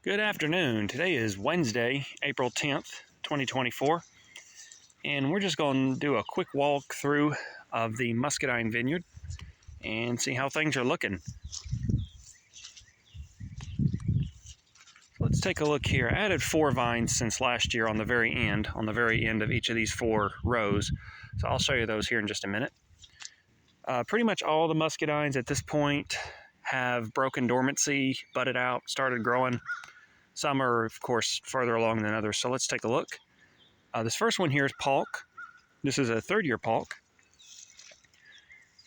Good afternoon. Today is Wednesday, April 10th, 2024, and we're just going to do a quick walk through of the Muscadine Vineyard and see how things are looking. Let's take a look here. I added 4 vines since last year on the very end of each of these 4 rows, so I'll show you those here in just a minute. Pretty much all the muscadines at this point have broken dormancy, budded out, started growing. Some are, of course, further along than others, so let's take a look. This first one here is Palk. This is a 3rd-year Palk.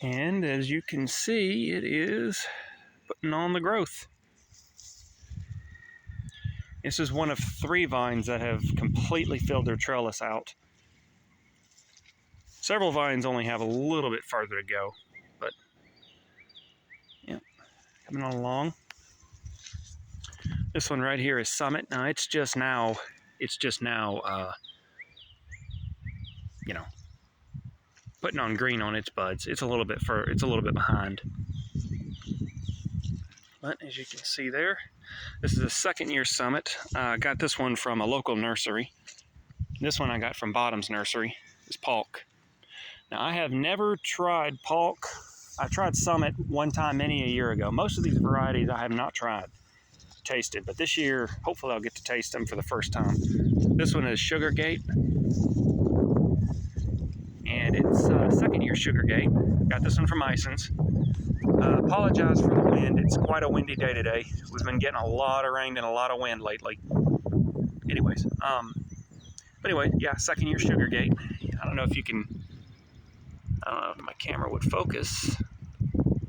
And as you can see, it is putting on the growth. This is one of 3 vines that have completely filled their trellis out. Several vines only have a little bit farther to go, but yeah, coming on along. This one right here is Summit. Now it's just now, putting on green on its buds. It's a little bit behind. But as you can see there, this is a 2nd-year Summit. I got this one from a local nursery. This one I got from Bottom's Nursery. It's Palk. Now I have never tried Palk. I tried Summit one time many a year ago. Most of these varieties I have not tasted, but this year hopefully I'll get to taste them for the first time. This one is Sugargate, and it's 2nd-year Sugargate. Got this one from Ison's. Apologize for the wind. It's quite a windy day today. We've been getting a lot of rain and a lot of wind lately. Anyways, yeah, 2nd-year Sugargate. I don't know if my camera would focus.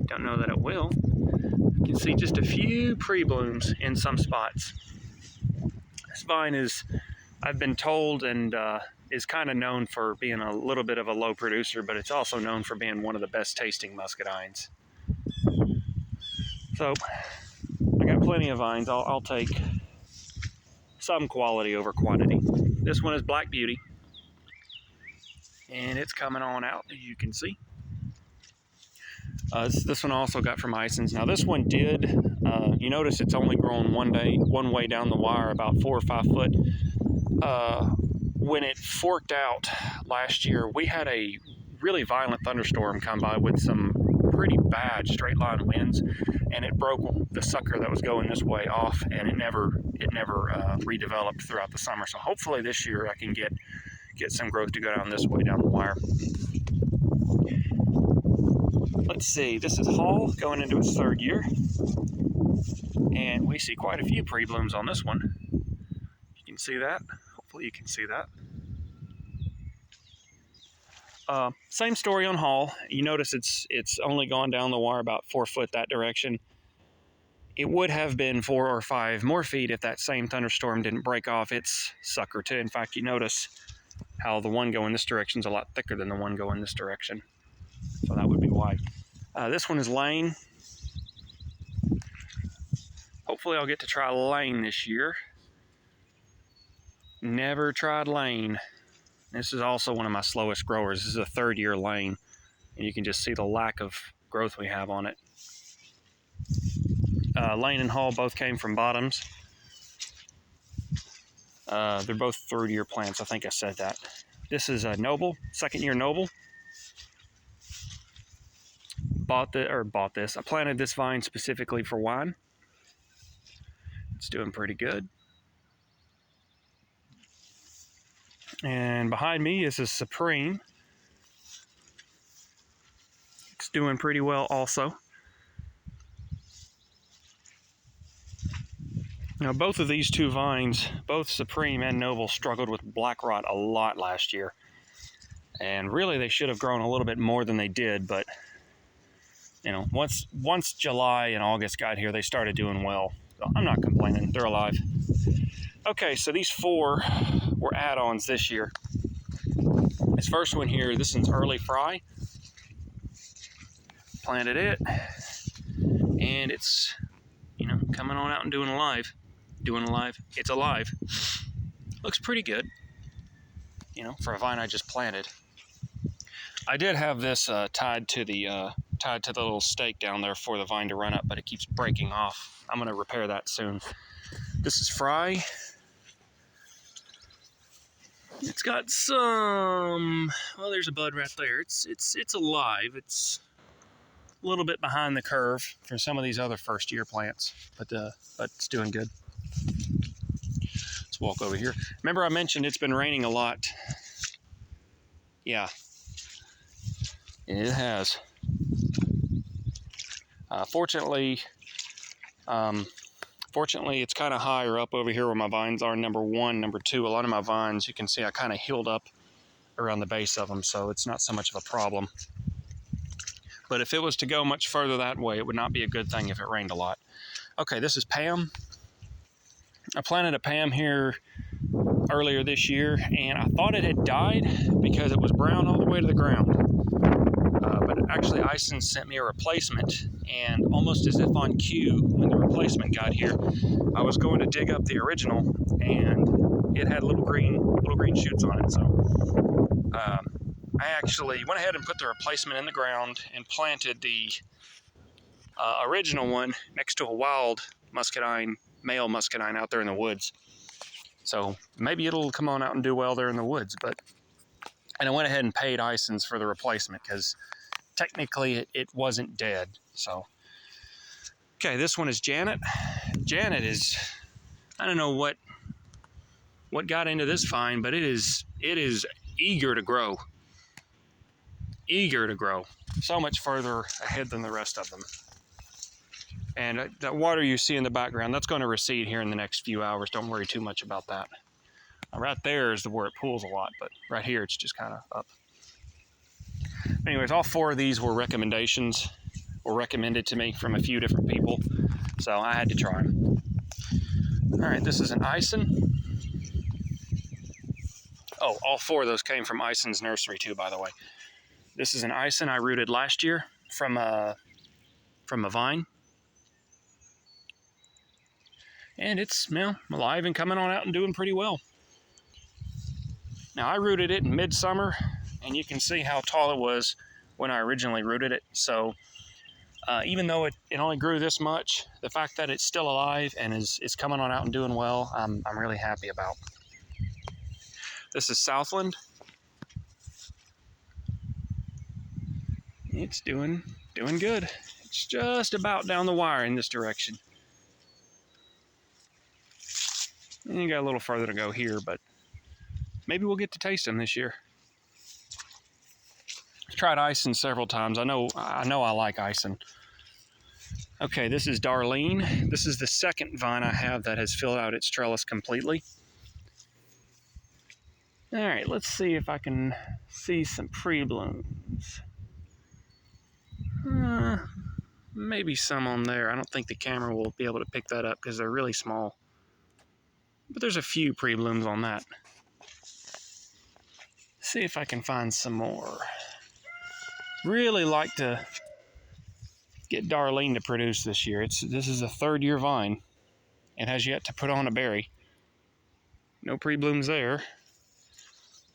Don't know that it will. You can see just a few pre-blooms in some spots. This vine is, I've been told, and is kind of known for being a little bit of a low producer, but it's also known for being one of the best tasting muscadines. So I got plenty of vines. I'll take some quality over quantity. This one is Black Beauty, and it's coming on out, as you can see. This one also got from Ison's. Now this one did, you notice it's only grown one way down the wire, about 4 or 5 foot. When it forked out last year, we had a really violent thunderstorm come by with some pretty bad straight line winds, and it broke the sucker that was going this way off, and it never redeveloped throughout the summer. So hopefully this year I can get some growth to go down this way down the wire. Let's see, this is Hall going into its 3rd year, and we see quite a few pre-blooms on this one. You can see that. Hopefully you can see that. Same story on Hall. You notice it's only gone down the wire about 4 foot that direction. It would have been 4 or 5 more feet if that same thunderstorm didn't break off its sucker too. In fact, you notice how the one going this direction is a lot thicker than the one going this direction. So that would be why. This one is Lane. Hopefully I'll get to try Lane this year. Never tried Lane. This is also one of my slowest growers. This is a 3rd-year Lane, and you can just see the lack of growth we have on it. Lane and Hall both came from Bottoms. They're both 3rd-year plants. I think I said that. This is a Noble, 2nd-year Noble. Bought this. I planted this vine specifically for wine. It's doing pretty good. And behind me is a Supreme. It's doing pretty well also. Now both of these 2 vines, both Supreme and Noble, struggled with black rot a lot last year. And really they should have grown a little bit more than they did, but you know, once July and August got here, they started doing well. So I'm not complaining. They're alive. Okay, so these 4 were add-ons this year. This first one here, this one's Early Fry. Planted it, and it's, coming on out and doing alive. It's alive. Looks pretty good, for a vine I just planted. I did have this tied to the little stake down there for the vine to run up, but it keeps breaking off. I'm going to repair that soon. This is Fry. It's got some, well, there's a bud right there. It's alive. It's a little bit behind the curve for some of these other first year plants, but it's doing good. Let's walk over here. Remember I mentioned it's been raining a lot. Yeah, it has. Fortunately, it's kind of higher up over here where my vines are, number one. Number two, a lot of my vines, you can see I kind of healed up around the base of them, so it's not so much of a problem. But if it was to go much further that way, it would not be a good thing if it rained a lot. Okay, this is Pam. I planted a Pam here earlier this year, and I thought it had died because it was brown all the way to the ground. But actually, Ison sent me a replacement, and almost as if on cue, when the replacement got here, I was going to dig up the original, and it had little green shoots on it. So I actually went ahead and put the replacement in the ground and planted the original one next to a wild Muscadine, male Muscadine out there in the woods. So maybe it'll come on out and do well there in the woods. And I went ahead and paid Isons for the replacement because technically it wasn't dead. So, okay, this one is Janet. Janet is, I don't know what got into this vine, but it is eager to grow. Eager to grow. So much further ahead than the rest of them. And that water you see in the background, that's going to recede here in the next few hours. Don't worry too much about that. Right there is where it pools a lot, but right here it's just kind of up. Anyways, all four of these were recommendations, or recommended to me from a few different people, so I had to try them. All right, this is an Ison. Oh, all four of those came from Ison's nursery too, by the way. This is an Ison I rooted last year from a vine. And it's, alive and coming on out and doing pretty well. Now, I rooted it in midsummer, and you can see how tall it was when I originally rooted it. So, even though it only grew this much, the fact that it's still alive and is coming on out and doing well, I'm really happy about. This is Southland. It's doing good. It's just about down the wire in this direction. And you got a little further to go here, but maybe we'll get to taste them this year. I've tried Ison several times. I know I like Ison. Okay, this is Darlene. This is the second vine I have that has filled out its trellis completely. All right, let's see if I can see some pre-blooms. Maybe some on there. I don't think the camera will be able to pick that up because they're really small. But there's a few pre-blooms on that. See if I can find some more. Really like to get Darlene to produce this year. This is a third-year vine. It has yet to put on a berry. No pre-blooms there.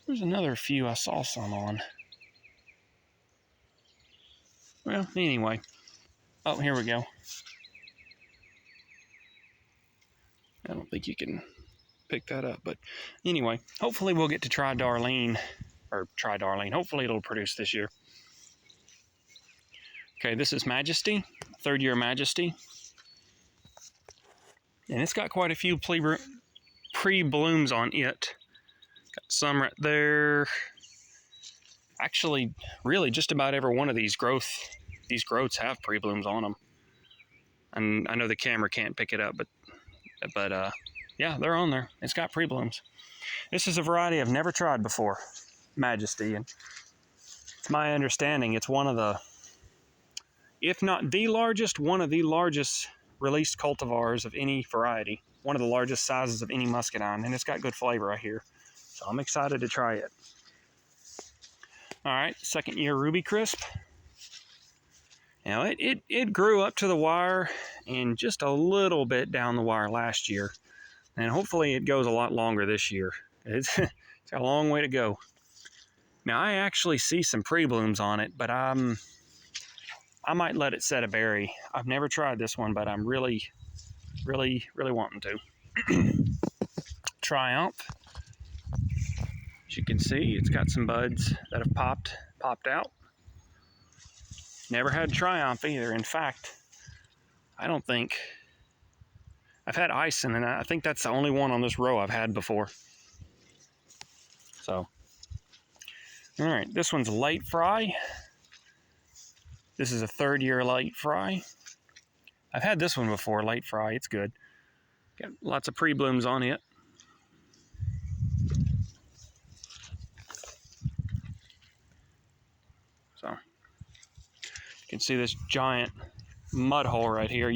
There's another few I saw some on. Well, anyway. Oh, here we go. I don't think you can pick that up, but anyway, hopefully we'll get to try Darlene. Hopefully it'll produce this year. Okay, this is Majesty, third-year Majesty. And it's got quite a few pre-blooms on it. Got some right there. Actually, really just about every one of these growths have pre-blooms on them. And I know the camera can't pick it up, but yeah, they're on there. It's got pre-blooms. This is a variety I've never tried before, Majesty, and it's my understanding it's one of the, if not the largest, one of the largest released cultivars of any variety. One of the largest sizes of any Muscadine, and it's got good flavor, I hear. So I'm excited to try it. All right, second year Ruby Crisp. Now, it grew up to the wire and just a little bit down the wire last year. And hopefully it goes a lot longer this year. It's got a long way to go. Now, I actually see some pre-blooms on it, but I might let it set a berry. I've never tried this one, but I'm really, really, really wanting to. Triumph. As you can see, it's got some buds that have popped out. Never had Triumph either. In fact, I don't think I've had Ison, and I think that's the only one on this row I've had before. So, all right, this one's late fry. This is a 3rd-year late fry. I've had this one before, late fry. It's good. Got lots of pre-blooms on it. So, you can see this giant mud hole right here.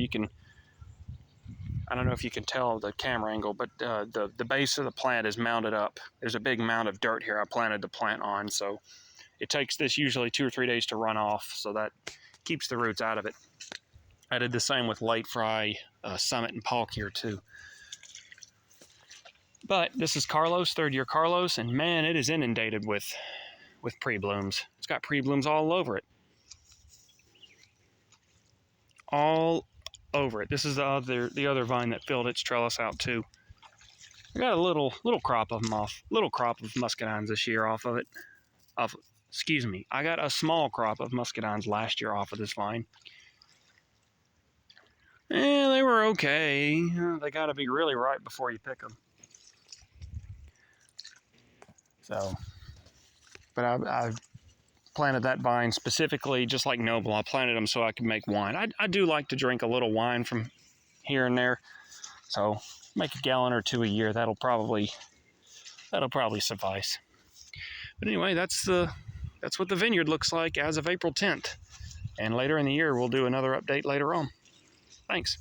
I don't know if you can tell the camera angle, but the base of the plant is mounded up. There's a big mound of dirt here I planted the plant on, so it takes this usually 2 or 3 days to run off, so that keeps the roots out of it. I did the same with late fry, Summit, and Polk here too. But this is Carlos, 3rd-year Carlos, and man, it is inundated with pre-blooms. It's got pre-blooms all over it. All over it. This is the other vine that filled its trellis out too. I got a little crop of them off. Little crop of muscadines this year off of it. Excuse me. I got a small crop of muscadines last year off of this vine. They were okay. They got to be really ripe before you pick them. So, but I planted that vine specifically, just like Noble. I planted them so I could make wine. I do like to drink a little wine from here and there, so make a gallon or 2 a year. That'll probably suffice. But anyway, that's what the vineyard looks like as of April 10th. And later in the year, we'll do another update later on. Thanks.